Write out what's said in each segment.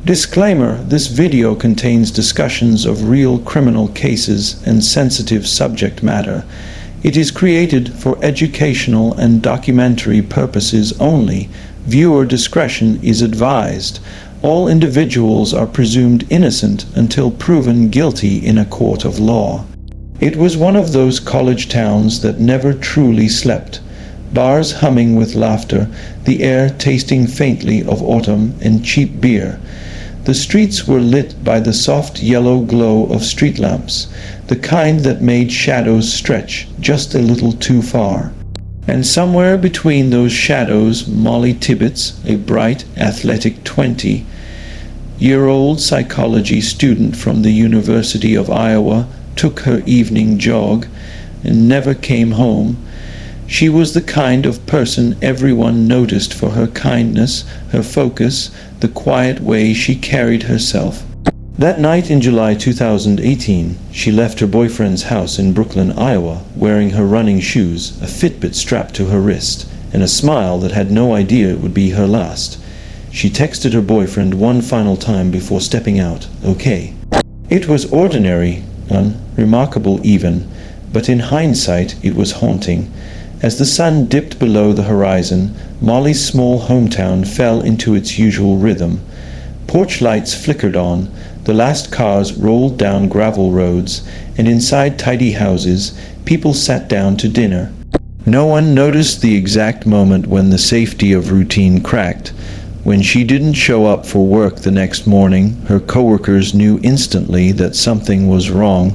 Disclaimer: this video contains discussions of real criminal cases and sensitive subject matter. It is created for educational and documentary purposes only. Viewer discretion is advised. All individuals are presumed innocent until proven guilty in a court of law. It was one of those college towns that never truly slept. Bars humming with laughter, the air tasting faintly of autumn and cheap beer. The streets were lit by the soft yellow glow of street lamps, the kind that made shadows stretch just a little too far. And somewhere between those shadows, Mollie Tibbetts, a bright, athletic 20-year-old psychology student from the University of Iowa, took her evening jog and never came home. She was the kind of person everyone noticed for her kindness, her focus, the quiet way she carried herself. That night in July 2018, she left her boyfriend's house in Brooklyn, Iowa, wearing her running shoes, a Fitbit strapped to her wrist, and a smile that had no idea it would be her last. She texted her boyfriend one final time before stepping out, "Okay." It was ordinary, unremarkable even, but in hindsight it was haunting. As the sun dipped below the horizon, Mollie's small hometown fell into its usual rhythm. Porch lights flickered on, the last cars rolled down gravel roads, and inside tidy houses, people sat down to dinner. No one noticed the exact moment when the safety of routine cracked. When she didn't show up for work the next morning, her coworkers knew instantly that something was wrong.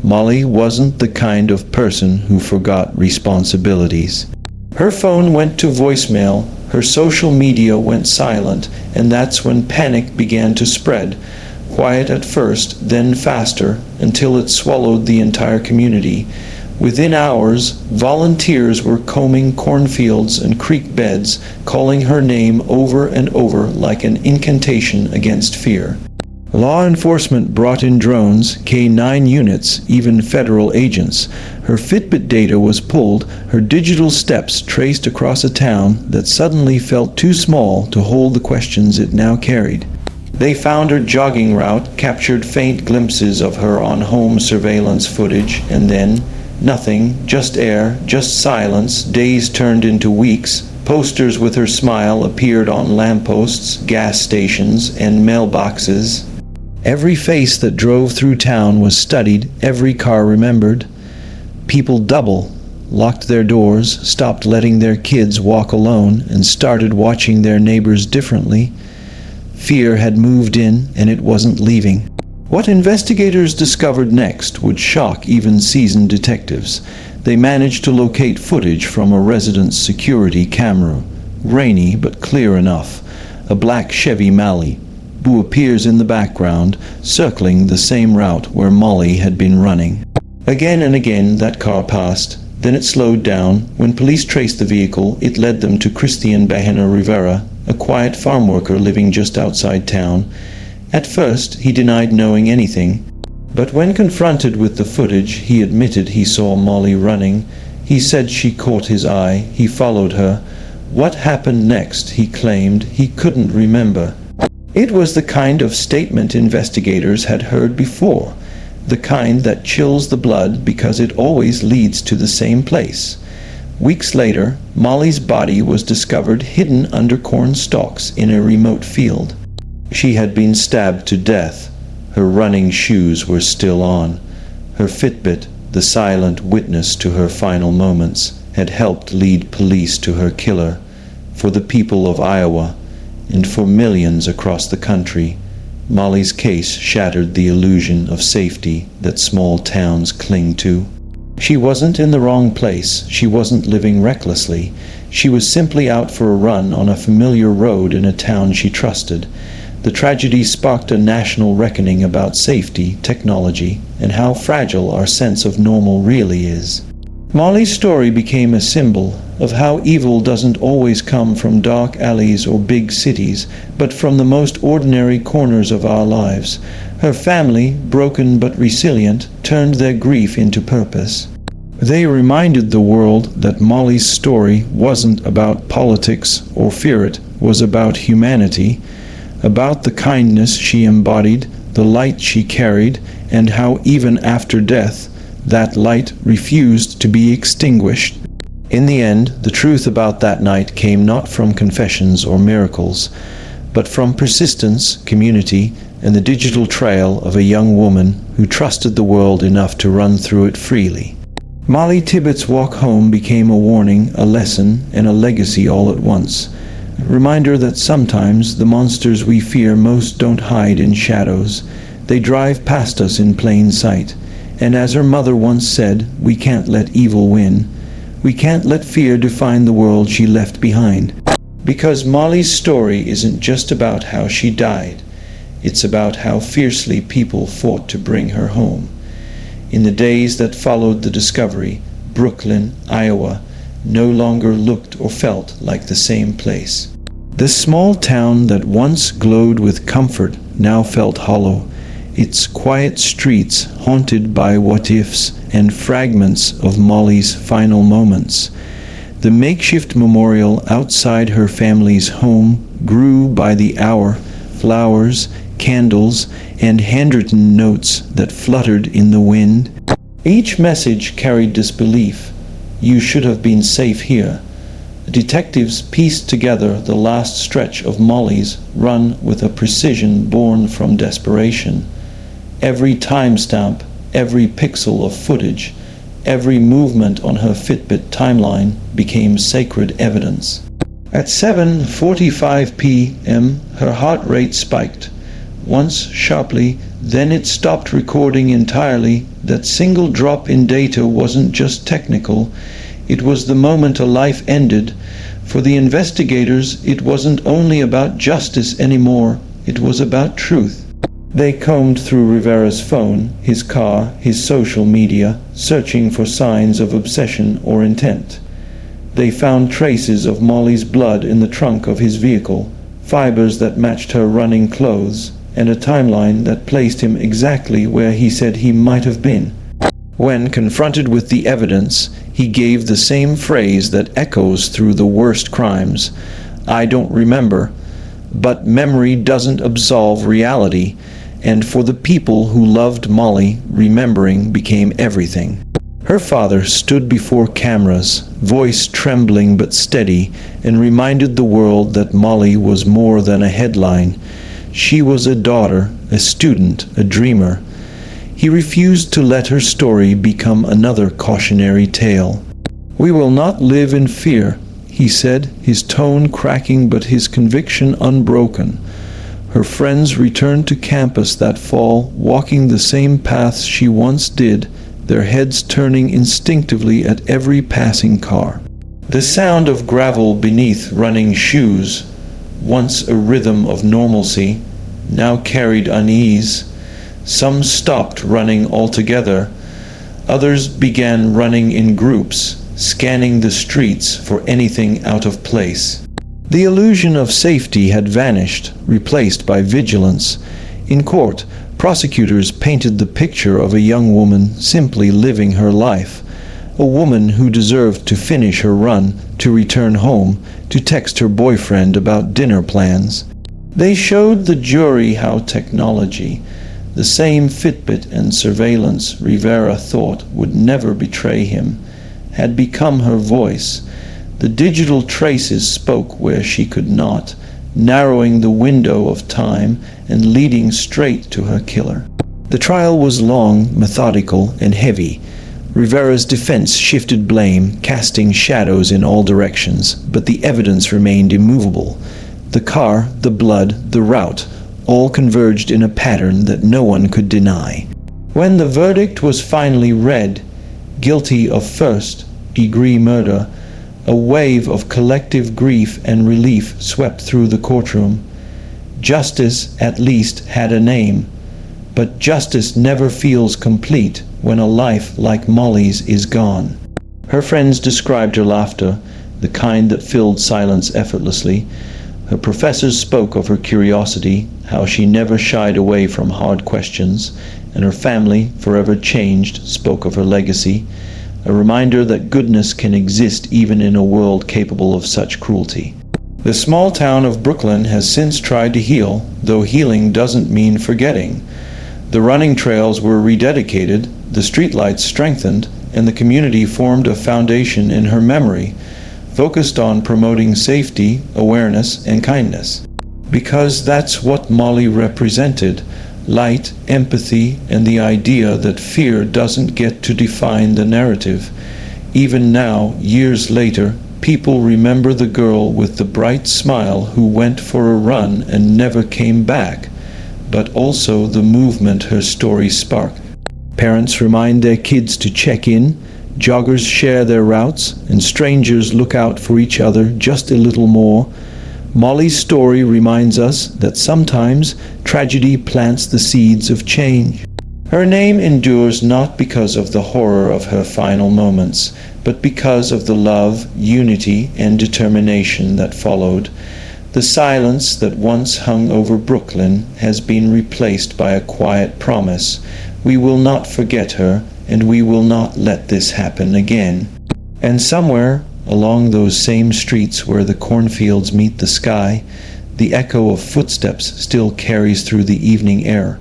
Mollie wasn't the kind of person who forgot responsibilities. Her phone went to voicemail, her social media went silent, and that's when panic began to spread. Quiet at first, then faster, until it swallowed the entire community. Within hours, volunteers were combing cornfields and creek beds, calling her name over and over like an incantation against fear. Law enforcement brought in drones, K-9 units, even federal agents. Her Fitbit data was pulled, her digital steps traced across a town that suddenly felt too small to hold the questions it now carried. They found her jogging route, captured faint glimpses of her on home surveillance footage, and then nothing, just air, just silence. Days turned into weeks. Posters with her smile appeared on lampposts, gas stations, and mailboxes. Every face that drove through town was studied, every car remembered. People locked their doors, stopped letting their kids walk alone, and started watching their neighbors differently. Fear had moved in, and it wasn't leaving. What investigators discovered next would shock even seasoned detectives. They managed to locate footage from a resident's security camera, grainy but clear enough. A black Chevy Mollie, who appears in the background, circling the same route where Mollie had been running. Again and again that car passed, then it slowed down. When police traced the vehicle, it led them to Christian Bahena Rivera, a quiet farm worker living just outside town. At first, he denied knowing anything, but when confronted with the footage, he admitted he saw Mollie running. He said she caught his eye, he followed her. What happened next, he claimed, he couldn't remember. It was the kind of statement investigators had heard before, the kind that chills the blood because it always leads to the same place. Weeks later, Mollie's body was discovered hidden under corn stalks in a remote field. She had been stabbed to death. Her running shoes were still on. Her Fitbit, the silent witness to her final moments, had helped lead police to her killer. For the people of Iowa, and for millions across the country, Mollie's case shattered the illusion of safety that small towns cling to. She wasn't in the wrong place. She wasn't living recklessly. She was simply out for a run on a familiar road in a town she trusted. The tragedy sparked a national reckoning about safety, technology, and how fragile our sense of normal really is. Mollie's story became a symbol of how evil doesn't always come from dark alleys or big cities, but from the most ordinary corners of our lives. Her family, broken but resilient, turned their grief into purpose. They reminded the world that Mollie's story wasn't about politics or fear, it was about humanity. about the kindness she embodied, the light she carried, and how even after death, that light refused to be extinguished. In the end, the truth about that night came not from confessions or miracles, but from persistence, community, and the digital trail of a young woman who trusted the world enough to run through it freely. Mollie Tibbetts' walk home became a warning, a lesson, and a legacy all at once. A reminder that sometimes the monsters we fear most don't hide in shadows. They drive past us in plain sight. And as her mother once said, we can't let evil win. We can't let fear define the world she left behind. Because Mollie's story isn't just about how she died. It's about how fiercely people fought to bring her home. In the days that followed the discovery, Brooklyn, Iowa, no longer looked or felt like the same place. The small town that once glowed with comfort now felt hollow, its quiet streets haunted by what-ifs and fragments of Mollie's final moments. The makeshift memorial outside her family's home grew by the hour, flowers, candles, and handwritten notes that fluttered in the wind. Each message carried disbelief. You should have been safe here. The detectives pieced together the last stretch of Mollie's run with a precision born from desperation. Every timestamp, every pixel of footage, every movement on her Fitbit timeline became sacred evidence. At 7:45 p.m., her heart rate spiked. Once sharply, then it stopped recording entirely. That single drop in data wasn't just technical, it was the moment a life ended. For the investigators, it wasn't only about justice anymore, it was about truth. They combed through Rivera's phone, his car, his social media, searching for signs of obsession or intent. They found traces of Mollie's blood in the trunk of his vehicle, fibers that matched her running clothes, and a timeline that placed him exactly where he said he might have been. When confronted with the evidence, he gave the same phrase that echoes through the worst crimes: "I don't remember." But memory doesn't absolve reality, and for the people who loved Mollie, remembering became everything. Her father stood before cameras, voice trembling but steady, and reminded the world that Mollie was more than a headline. She was a daughter, a student, a dreamer. He refused to let her story become another cautionary tale. "We will not live in fear," he said, his tone cracking but his conviction unbroken. Her friends returned to campus that fall, walking the same paths she once did, their heads turning instinctively at every passing car. The sound of gravel beneath running shoes, once a rhythm of normalcy, now carried unease. Some stopped running altogether. Others began running in groups, scanning the streets for anything out of place. The illusion of safety had vanished, replaced by vigilance. In court, prosecutors painted the picture of a young woman simply living her life, a woman who deserved to finish her run, to return home, to text her boyfriend about dinner plans. They showed the jury how technology, the same Fitbit and surveillance Rivera thought would never betray him, had become her voice. The digital traces spoke where she could not, narrowing the window of time and leading straight to her killer. The trial was long, methodical, and heavy. Rivera's defense shifted blame, casting shadows in all directions, but the evidence remained immovable. The car, the blood, the route, all converged in a pattern that no one could deny. When the verdict was finally read, guilty of first-degree murder, a wave of collective grief and relief swept through the courtroom. Justice, at least, had a name, but justice never feels complete when a life like Mollie's is gone. Her friends described her laughter, the kind that filled silence effortlessly. Her professors spoke of her curiosity, how she never shied away from hard questions, and her family, forever changed, spoke of her legacy, a reminder that goodness can exist even in a world capable of such cruelty. The small town of Brooklyn has since tried to heal, though healing doesn't mean forgetting. The running trails were rededicated, the streetlights strengthened, and the community formed a foundation in her memory, focused on promoting safety, awareness, and kindness. Because that's what Mollie represented: light, empathy, and the idea that fear doesn't get to define the narrative. Even now, years later, people remember the girl with the bright smile who went for a run and never came back, but also the movement her story sparked. Parents remind their kids to check in, joggers share their routes, and strangers look out for each other just a little more. Mollie's story reminds us that sometimes tragedy plants the seeds of change. Her name endures not because of the horror of her final moments, but because of the love, unity, and determination that followed. The silence that once hung over Brooklyn has been replaced by a quiet promise: we will not forget her, and we will not let this happen again. And somewhere along those same streets where the cornfields meet the sky, the echo of footsteps still carries through the evening air,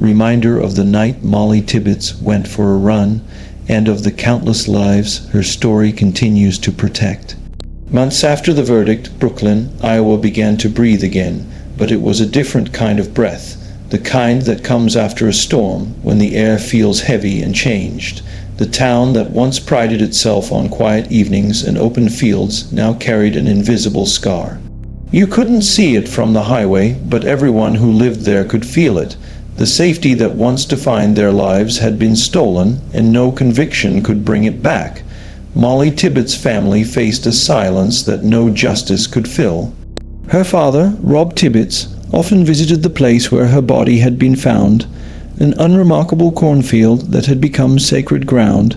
reminder of the night Mollie Tibbetts went for a run, and of the countless lives her story continues to protect. Months after the verdict, Brooklyn, Iowa began to breathe again, but it was a different kind of breath, the kind that comes after a storm, when the air feels heavy and changed. The town that once prided itself on quiet evenings and open fields now carried an invisible scar. You couldn't see it from the highway, but everyone who lived there could feel it. The safety that once defined their lives had been stolen, and no conviction could bring it back. Mollie Tibbetts' family faced a silence that no justice could fill. Her father, Rob Tibbetts, often visited the place where her body had been found, an unremarkable cornfield that had become sacred ground.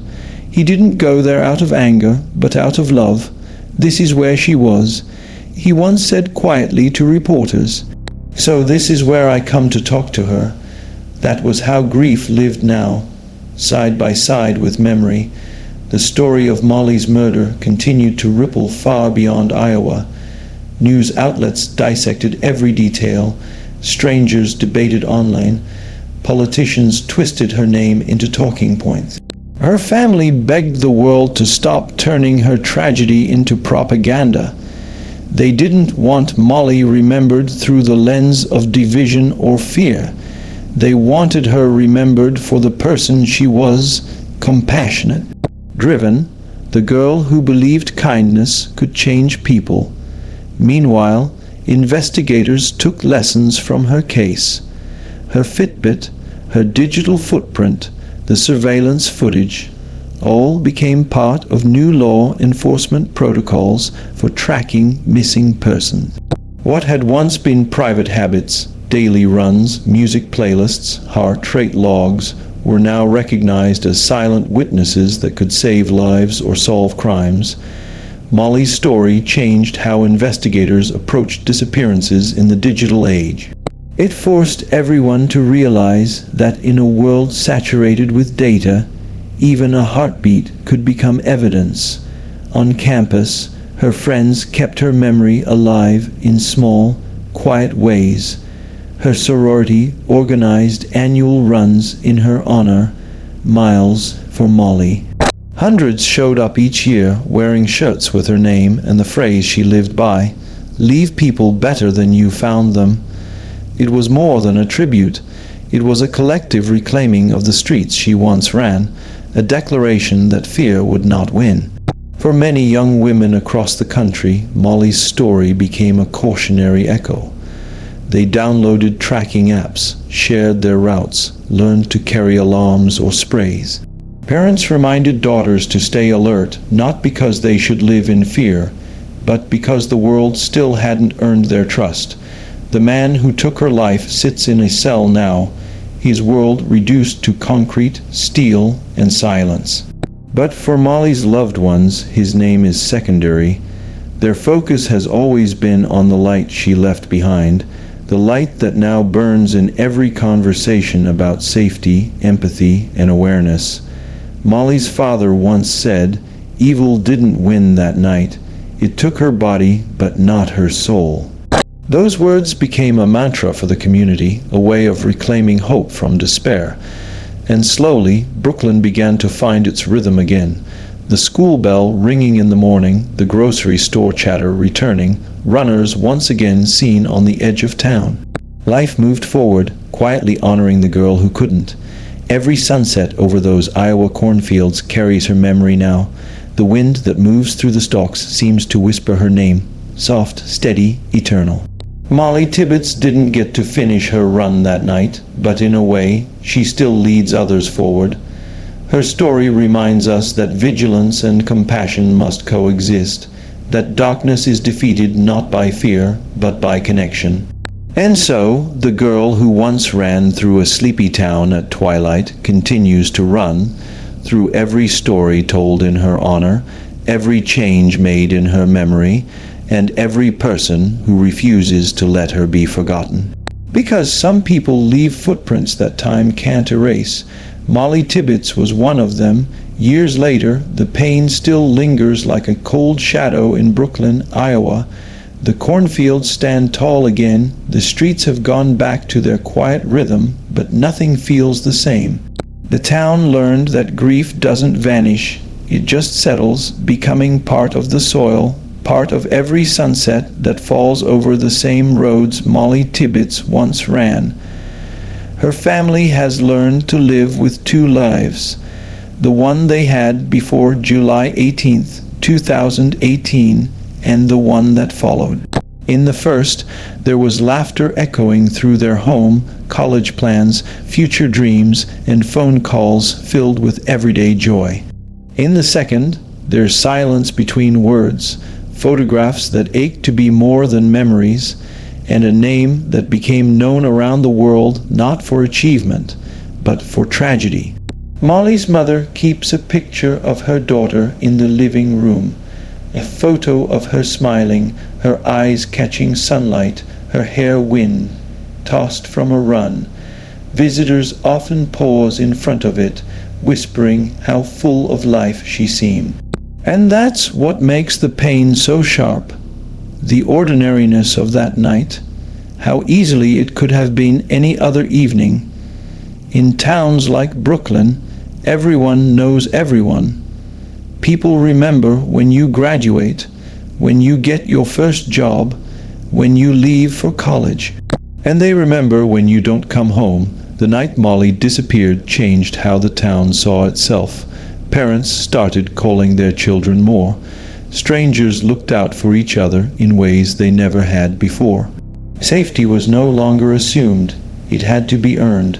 He didn't go there out of anger, but out of love. This is where she was. He once said quietly to reporters, "So this is where I come to talk to her." That was how grief lived now, side by side with memory. The story of Mollie's murder continued to ripple far beyond Iowa. News outlets dissected every detail. Strangers debated online. Politicians twisted her name into talking points. Her family begged the world to stop turning her tragedy into propaganda. They didn't want Mollie remembered through the lens of division or fear. They wanted her remembered for the person she was: compassionate, driven, the girl who believed kindness could change people. Meanwhile, investigators took lessons from her case. Her Fitbit, her digital footprint, the surveillance footage, all became part of new law enforcement protocols for tracking missing persons. What had once been private habits, daily runs, music playlists, heart rate logs, were now recognized as silent witnesses that could save lives or solve crimes. Mollie's story changed how investigators approached disappearances in the digital age. It forced everyone to realize that in a world saturated with data, even a heartbeat could become evidence. On campus, her friends kept her memory alive in small, quiet ways. Her sorority organized annual runs in her honor, Miles for Mollie. Hundreds showed up each year wearing shirts with her name and the phrase she lived by: "Leave people better than you found them." It was more than a tribute. It was a collective reclaiming of the streets she once ran, a declaration that fear would not win. For many young women across the country, Mollie's story became a cautionary echo. They downloaded tracking apps, shared their routes, learned to carry alarms or sprays. Parents reminded daughters to stay alert, not because they should live in fear, but because the world still hadn't earned their trust. The man who took her life sits in a cell now, his world reduced to concrete, steel, and silence. But for Mollie's loved ones, his name is secondary. Their focus has always been on the light she left behind, the light that now burns in every conversation about safety, empathy, and awareness. Mollie's father once said, "Evil didn't win that night. It took her body, but not her soul. Those words became a mantra for the community, a way of reclaiming hope from despair. And slowly, Brooklyn began to find its rhythm again. The school bell ringing in the morning, the grocery store chatter returning, runners once again seen on the edge of town. Life moved forward, quietly honoring the girl who couldn't. Every sunset over those Iowa cornfields carries her memory now. The wind that moves through the stalks seems to whisper her name, soft, steady, eternal. Mollie Tibbetts didn't get to finish her run that night, but in a way, she still leads others forward. Her story reminds us that vigilance and compassion must coexist, that darkness is defeated not by fear, but by connection. And so, the girl who once ran through a sleepy town at twilight continues to run, through every story told in her honor, every change made in her memory, and every person who refuses to let her be forgotten. Because some people leave footprints that time can't erase. Mollie Tibbetts was one of them. Years later, the pain still lingers like a cold shadow in Brooklyn, Iowa. The cornfields stand tall again. The streets have gone back to their quiet rhythm, but nothing feels the same. The town learned that grief doesn't vanish. It just settles, becoming part of the soil, part of every sunset that falls over the same roads Mollie Tibbetts once ran. Her family has learned to live with two lives, the one they had before July 18th, 2018, and the one that followed. In the first, there was laughter echoing through their home, college plans, future dreams, and phone calls filled with everyday joy. In the second, there's silence between words, photographs that ache to be more than memories, and a name that became known around the world not for achievement, but for tragedy. Mollie's mother keeps a picture of her daughter in the living room, a photo of her smiling, her eyes catching sunlight, her hair wind, tossed from a run. Visitors often pause in front of it, whispering how full of life she seemed. And that's what makes the pain so sharp. The ordinariness of that night, how easily it could have been any other evening. In towns like Brooklyn, everyone knows everyone. People remember when you graduate, when you get your first job, when you leave for college. And they remember when you don't come home. The night Mollie disappeared changed how the town saw itself. Parents started calling their children more. Strangers looked out for each other in ways they never had before. Safety was no longer assumed. It had to be earned.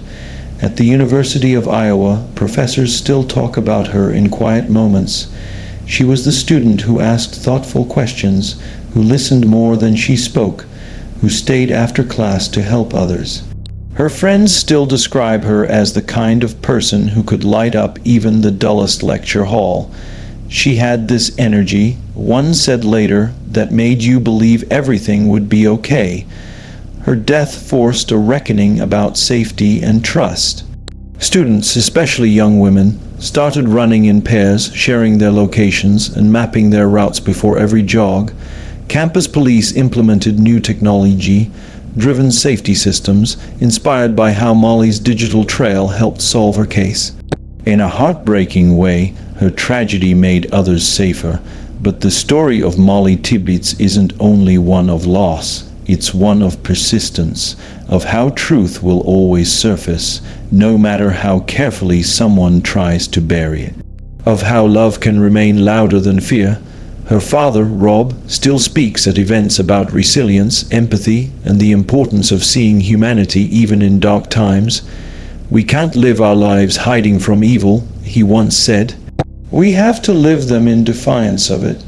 At the University of Iowa, professors still talk about her in quiet moments. She was the student who asked thoughtful questions, who listened more than she spoke, who stayed after class to help others. Her friends still describe her as the kind of person who could light up even the dullest lecture hall. She had this energy, one said later, that made you believe everything would be okay. Her death forced a reckoning about safety and trust. Students, especially young women, started running in pairs, sharing their locations and mapping their routes before every jog. Campus police implemented new technology, driven safety systems, inspired by how Mollie's digital trail helped solve her case. In a heartbreaking way, her tragedy made others safer. But the story of Mollie Tibbetts isn't only one of loss. It's one of persistence, of how truth will always surface, no matter how carefully someone tries to bury it. Of how love can remain louder than fear. Her father, Rob, still speaks at events about resilience, empathy, and the importance of seeing humanity even in dark times. "We can't live our lives hiding from evil," he once said. "We have to live them in defiance of it."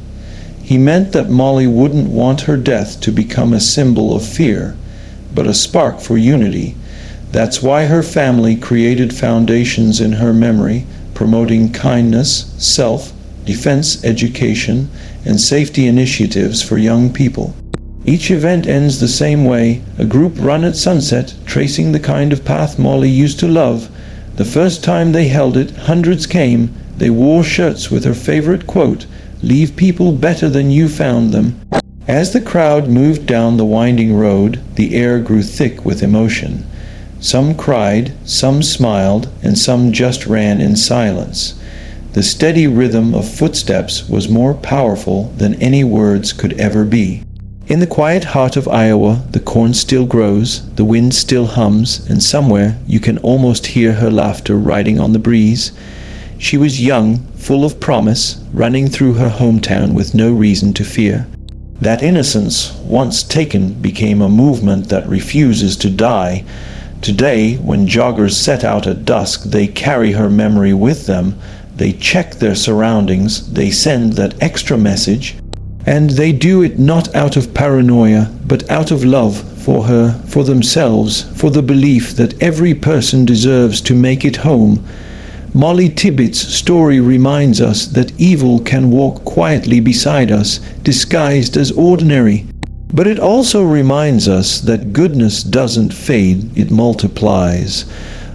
He meant that Mollie wouldn't want her death to become a symbol of fear, but a spark for unity. That's why her family created foundations in her memory, promoting kindness, self-defense education, and safety initiatives for young people. Each event ends the same way, a group run at sunset, tracing the kind of path Mollie used to love. The first time they held it, hundreds came. They wore shirts with her favorite quote, leave people better than you found them. As the crowd moved down the winding road, the air grew thick with emotion. Some cried, some smiled, and some just ran in silence. The steady rhythm of footsteps was more powerful than any words could ever be. In the quiet heart of Iowa, the corn still grows, the wind still hums, and somewhere you can almost hear her laughter riding on the breeze. She was young, full of promise, running through her hometown with no reason to fear. That innocence, once taken, became a movement that refuses to die. Today, when joggers set out at dusk, they carry her memory with them. They check their surroundings, they send that extra message, and they do it not out of paranoia, but out of love for her, for themselves, for the belief that every person deserves to make it home. Mollie Tibbetts' story reminds us that evil can walk quietly beside us, disguised as ordinary. But it also reminds us that goodness doesn't fade, it multiplies.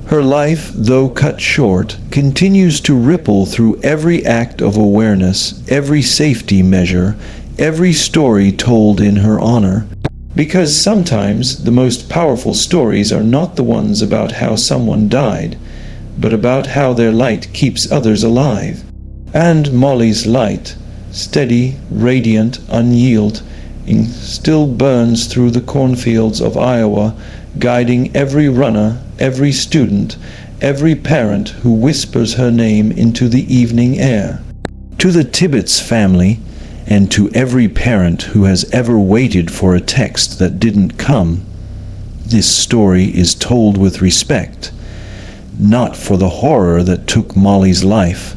Her life, though cut short, continues to ripple through every act of awareness, every safety measure, every story told in her honor. Because sometimes the most powerful stories are not the ones about how someone died, but about how their light keeps others alive. And Mollie's light, steady, radiant, unyielding, still burns through the cornfields of Iowa, guiding every runner, every student, every parent who whispers her name into the evening air. To the Tibbetts family, and to every parent who has ever waited for a text that didn't come, this story is told with respect, not for the horror that took Mollie's life,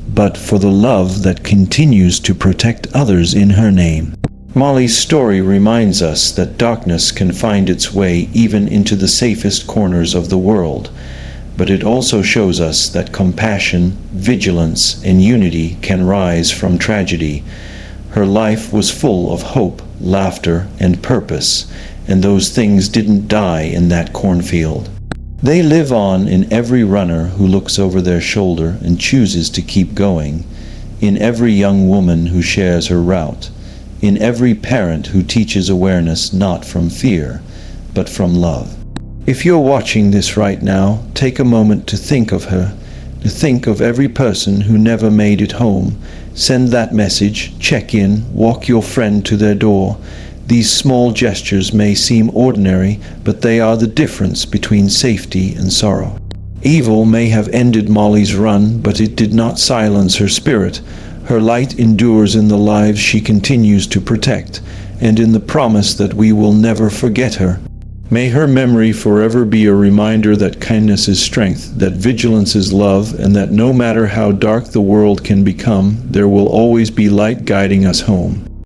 but for the love that continues to protect others in her name. Mollie's story reminds us that darkness can find its way even into the safest corners of the world, but it also shows us that compassion, vigilance, and unity can rise from tragedy. Her life was full of hope, laughter, and purpose, and those things didn't die in that cornfield. They live on in every runner who looks over their shoulder and chooses to keep going, in every young woman who shares her route, in every parent who teaches awareness not from fear, but from love. If you're watching this right now, take a moment to think of her, to think of every person who never made it home. Send that message, check in, walk your friend to their door. These small gestures may seem ordinary, but they are the difference between safety and sorrow. Evil may have ended Mollie's run, but it did not silence her spirit. Her light endures in the lives she continues to protect, and in the promise that we will never forget her. May her memory forever be a reminder that kindness is strength, that vigilance is love, and that no matter how dark the world can become, there will always be light guiding us home.